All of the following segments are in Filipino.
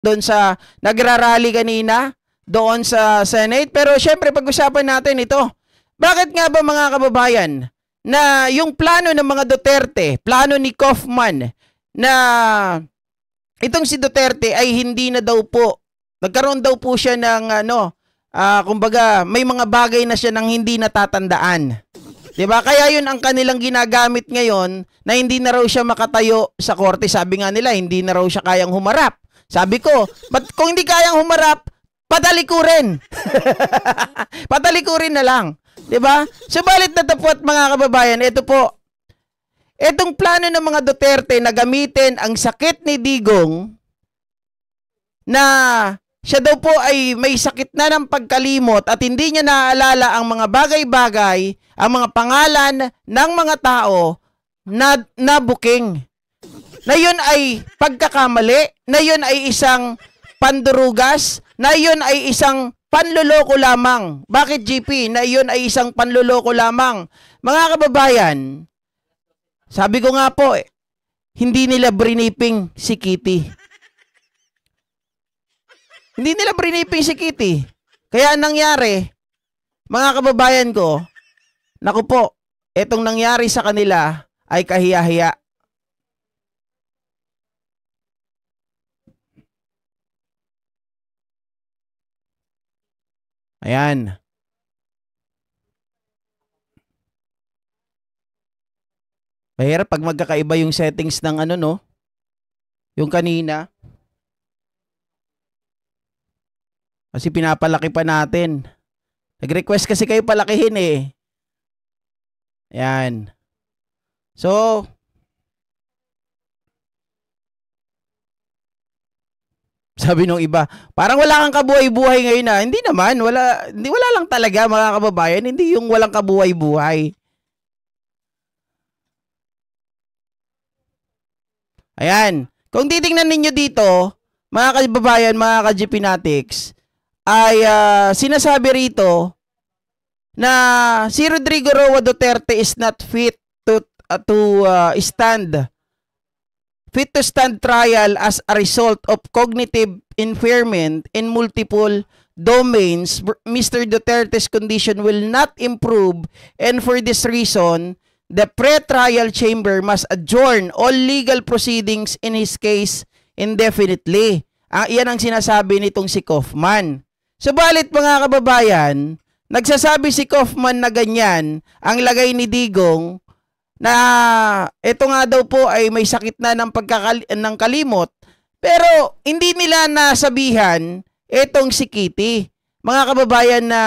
doon sa nagrarally kanina doon sa Senate. Pero syempre pag-usapan natin ito. Bakit nga ba mga kababayan na yung plano ng mga Duterte, plano ni Kaufman na itong si Duterte ay hindi na daw po, nagkaroon daw po siya ng kumbaga may mga bagay na siya nang hindi natatandaan. 'Di ba? Kaya yun ang kanilang ginagamit ngayon na hindi na raw siya makatayo sa korte. Sabi nga nila, hindi na raw siya kayang humarap. Sabi ko, but kung hindi kayang humarap, patalikurin. Patalikurin na lang. 'Di ba? Subalit natapot mga kababayan, ito po. Etong plano ng mga Duterte na gamitin ang sakit ni Digong na siya daw po ay may sakit na ng pagkalimot at hindi niya naaalala ang mga bagay-bagay, ang mga pangalan ng mga tao na booking. Na yun ay pagkakamali, na yun ay isang pandurugas, na yun ay isang panloloko lamang. Bakit GP? Na yun ay isang panloloko lamang. Mga kababayan, sabi ko nga po, hindi nila briniping si Kitty. Hindi nila briniping si Kitty. Kaya nangyari, mga kababayan ko, naku po, etong nangyari sa kanila ay kahiya-hiya. Ayan. Mahirap pag magkakaiba yung settings ng yung kanina. Kasi pinapalaki pa natin. Nag-request kasi kayo palakihin eh. Ayan. So, sabi nung iba, parang wala kang kabuhay-buhay ngayon na. Hindi naman, wala lang talaga mga kababayan. Hindi yung walang kabuhay-buhay. Ayan. Kung titingnan ninyo dito, mga kababayan, mga ka-GPnatics, ay sinasabi rito na si Rodrigo Roa Duterte is not fit to stand trial as a result of cognitive impairment in multiple domains. Mr. Duterte's condition will not improve, and for this reason, the pre-trial chamber must adjourn all legal proceedings in his case indefinitely. Iyan ang sinasabi nitong si Kaufman. Subalit mga kababayan, nagsasabi si Kaufman na ganyan ang lagay ni Digong na ito nga daw po ay may sakit na ng kalimot, pero hindi nila nasabihan itong si Kitty. Mga kababayan na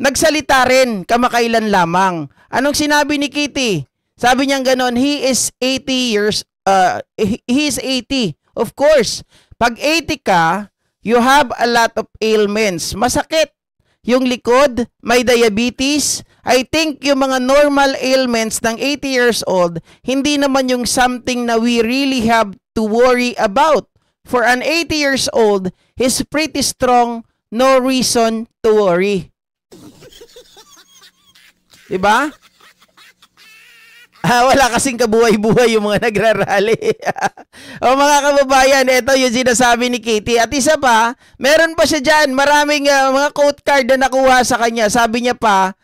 nagsalita rin kamakailan lamang. Anong sinabi ni Kitty? Sabi niya ganon, he is 80. Of course, pag 80 ka, you have a lot of ailments. Masakit yung likod, may diabetes. I think yung mga normal ailments ng 80 years old, hindi naman yung something na we really have to worry about. For an 80 years old, he's pretty strong, no reason to worry. Diba? Wala kasing kabuhay-buhay yung mga nagrarally. O mga kababayan, ito yung sinasabi ni Kitty. At isa pa, meron pa siya dyan. Maraming mga quote card na nakuha sa kanya. Sabi niya pa,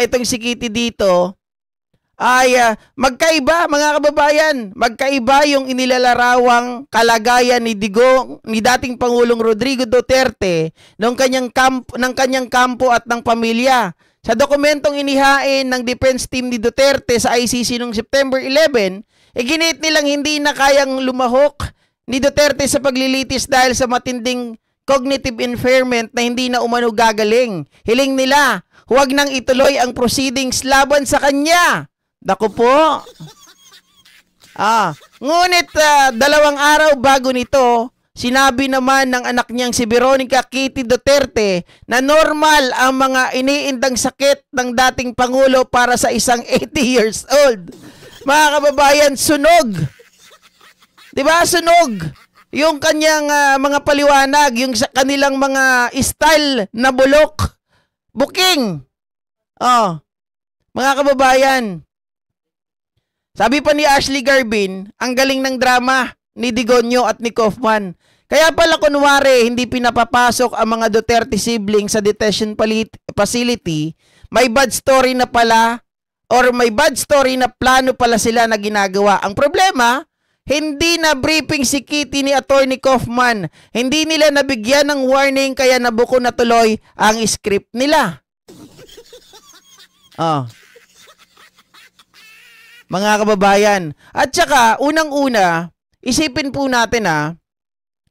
itong si Kitty dito, ay magkaiba mga kababayan. Magkaiba yung inilalarawang kalagayan ni Digong, ni dating Pangulong Rodrigo Duterte ng kanyang kampo at ng pamilya. Sa dokumentong inihain ng defense team ni Duterte sa ICC noong September 11, ginit nilang hindi na kayang lumahok ni Duterte sa paglilitis dahil sa matinding cognitive impairment na hindi na umano gagaling. Hiling nila, huwag nang ituloy ang proceedings laban sa kanya. Dako po. Ngunit 2 araw bago nito, sinabi naman ng anak niyang si Veronica Kitty Duterte na normal ang mga iniindang sakit ng dating Pangulo para sa isang 80 years old. Mga kababayan, sunog. Diba? Sunog. Yung kanyang mga paliwanag, yung kanilang mga style na bulok. Booking. Mga kababayan, sabi pa ni Ashley Garbin, ang galing ng drama ni Digonyo at ni Kaufman. Kaya pala kunwari, hindi pinapapasok ang mga Duterte siblings sa detention facility, may bad story na pala or may bad story na plano pala sila na ginagawa. Ang problema, hindi na briefing si Kitty ni Attorney Kaufman. Hindi nila nabigyan ng warning kaya nabuko na tuloy ang script nila. Oh. Mga kababayan. At saka, unang-una, isipin po natin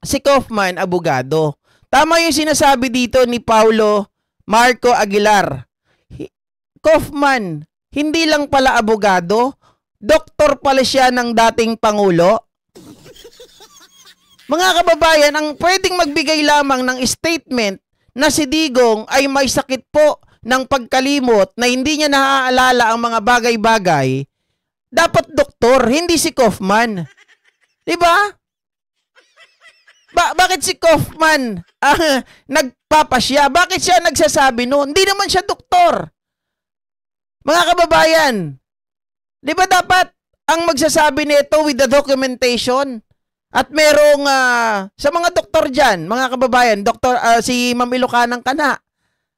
si Kaufman, abogado. Tama yung sinasabi dito ni Paulo Marco Aguilar. Kaufman, hindi lang pala abogado, doktor pala siya ng dating Pangulo. Mga kababayan, ang pwedeng magbigay lamang ng statement na si Digong ay may sakit po ng pagkalimot na hindi niya naaalala ang mga bagay-bagay, dapat doktor, hindi si Kaufman. Diba? Bakit si Kaufman nagpapasya? Bakit siya nagsasabi noon? Hindi naman siya doktor. Mga kababayan, di ba dapat ang magsasabi nito with the documentation? At merong sa mga doktor dyan, mga kababayan, si Ma'am Ilocanang Kana.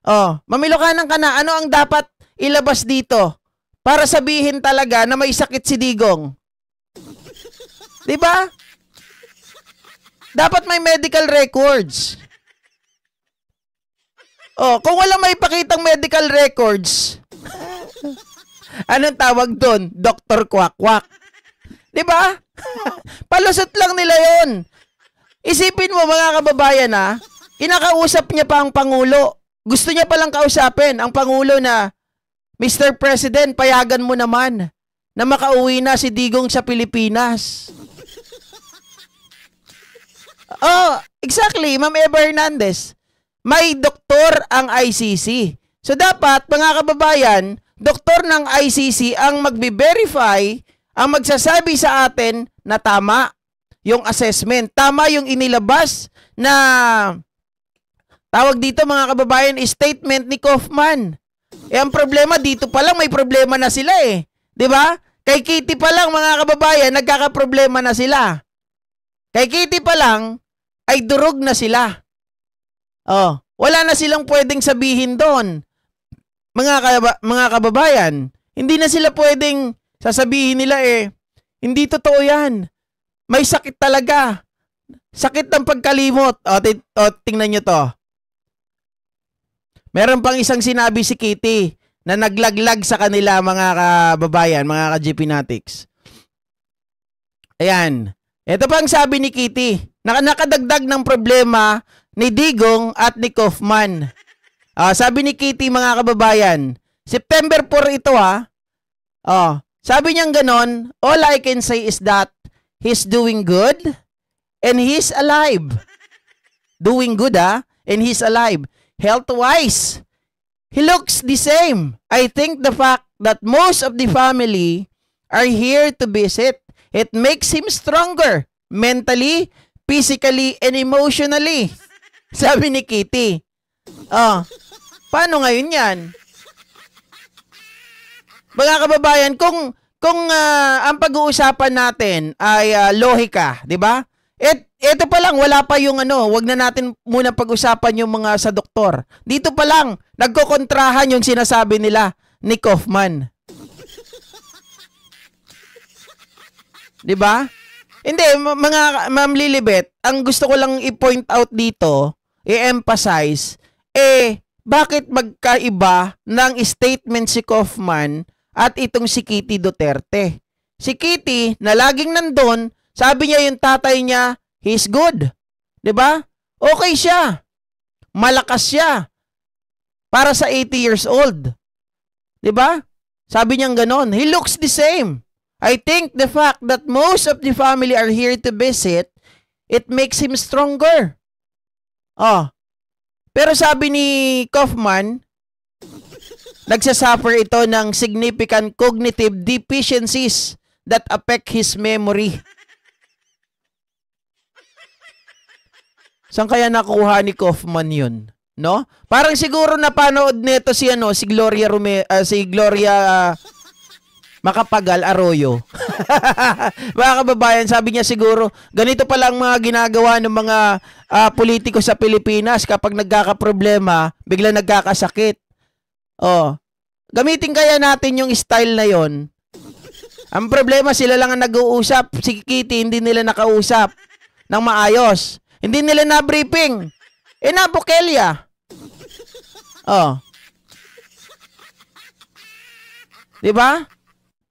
Oh, Ma'am Ilocanang Kana, ano ang dapat ilabas dito para sabihin talaga na may sakit si Digong? Di ba? Dapat may medical records. Oh, kung wala may pakitang medical records, anong tawag doon? Dr. Kwak-Kwak. Di ba? Palusot lang nila yon. Isipin mo mga kababayan kinakausap niya pa ang Pangulo. Gusto niya palang kausapin ang Pangulo na, Mr. President, payagan mo naman na makauwi na si Digong sa Pilipinas. Oh, exactly, Ma'am Eva Hernandez. May doktor ang ICC. So dapat, mga kababayan, doktor ng ICC ang magbe-verify, ang magsasabi sa atin na tama yung assessment. Tama yung inilabas na tawag dito mga kababayan, statement ni Kaufman. Ang problema dito pa lang may problema na sila eh. 'Di ba? Kay Kitty pa lang mga kababayan nagkakaproblema na sila. Kay Kitty pa lang ay durog na sila. Oh, wala na silang pwedeng sabihin doon. Mga kababayan, hindi na sila pwedeng sasabihin nila hindi totoo 'yan. May sakit talaga. Sakit ng pagkalimot. Tingnan nyo to. Meron pang isang sinabi si Kitty na naglaglag sa kanila mga kababayan, mga ka-GP Natics. Ayan. Ito pa ang sabi ni Kitty. Nakadagdag ng problema ni Digong at ni Kaufman. Sabi ni Kitty mga kababayan, September 4 ito sabi niyang ganon, all I can say is that he's doing good and he's alive. Doing good and he's alive. Health-wise, he looks the same. I think the fact that most of the family are here to visit, it makes him stronger mentally, physically, and emotionally. Sabi ni Kitty. Paano ngayon yan? Mga kababayan, kung ang pag-uusapan natin ay lohika, 'di ba? Ito pa lang wala pa yung wag na natin muna pag-usapan yung mga sa doktor. Dito pa lang nagkokontrahan yung sinasabi nila ni Kaufman. 'Di ba? Hindi mga Ma'am Lilibet, ang gusto ko lang i-point out dito, i-emphasize bakit magkaiba ng statement si Kaufman at itong si Kitty Duterte. Si Kitty, na laging nandun, sabi niya yung tatay niya, he's good. 'Di ba? Okay siya. Malakas siya. Para sa 80 years old. 'Di ba? Sabi niya ganon. He looks the same. I think the fact that most of the family are here to visit, it makes him stronger. Pero sabi ni Kaufman, nagsasuffer ito ng significant cognitive deficiencies that affect his memory. Saan kaya nakuha ni Kaufman yun? No? Parang siguro napanood nito si Gloria Macapagal Arroyo. Mga kababayan, sabi niya siguro, ganito pala ang mga ginagawa ng mga politiko sa Pilipinas kapag nagkakaproblema, bigla nagkakasakit. Oh, gamitin kaya natin yung style na yon. Ang problema, sila lang ang nag-uusap. Si Kitty, hindi nila nakausap ng maayos. Hindi nila na-briefing. Nabukelya. Oh. Diba?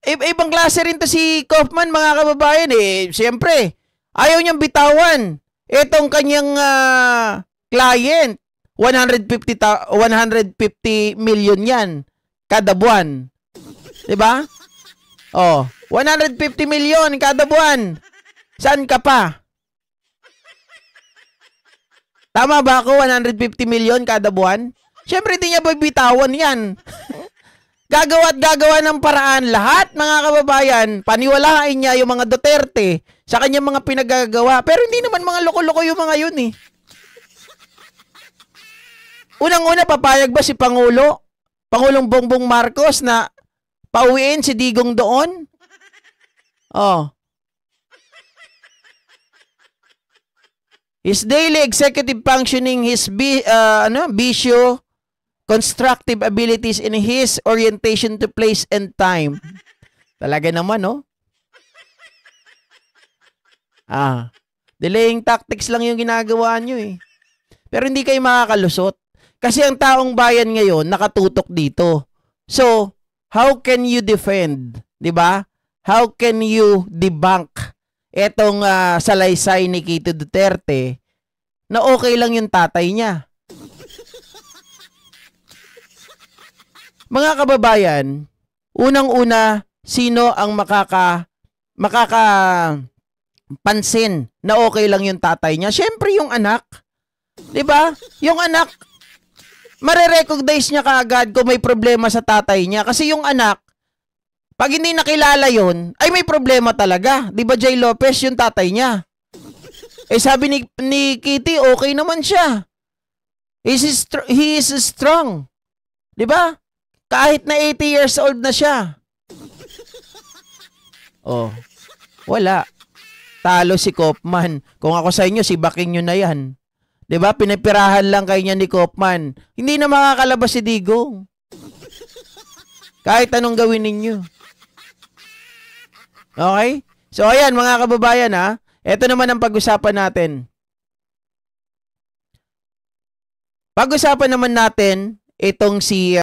Ibang klase rin to si Kaufman, mga kababayan. Siyempre, ayaw niyang bitawan. Itong kanyang client, 150 million yan kada buwan. Diba? Oh, 150 million kada buwan. Saan ka pa? Tama ba ako? 150 million kada buwan? Siyempre, di niya bibitawan yan. Gagawa at gagawa ng paraan. Lahat, mga kababayan, paniwalain niya yung mga Duterte sa kanyang mga pinagagawa. Pero hindi naman mga loko-loko yung mga yun eh. Unang-una, papayag ba si Pangulong Bongbong Marcos na pauwiin si Digong doon? Oh. His daily executive functioning, his bisyo, constructive abilities in his orientation to place and time. Talaga naman, no? Delaying tactics lang yung ginagawa nyo eh. Pero hindi kayo makakalusot. Kasi ang taong bayan ngayon nakatutok dito. So, how can you defend? Diba? How can you debunk etong salaysay ni Kito Duterte na okay lang yung tatay niya? Mga kababayan, unang-una, sino ang makakapansin na okay lang yung tatay niya? Siyempre yung anak. 'Di ba? Yung anak, mare-recognize niya kaagad kung may problema sa tatay niya. Kasi yung anak, pag hindi nakilala yon, ay may problema talaga. 'Di ba, Jay Lopez, yung tatay niya? Sabi ni Kitty, okay naman siya. He is strong. 'Di ba? Kahit na 80 years old na siya. Oh, wala. Talo si Kaufman. Kung ako sa inyo, si Baking nyo na yan. 'Di ba? Pinipirahan lang kayo niya ni Kaufman. Hindi na makakalabas si Digong. Kahit anong gawin ninyo. Okay? So, ayan mga kababayan ha. Ito naman ang pag-usapan natin. Pag-usapan naman natin itong si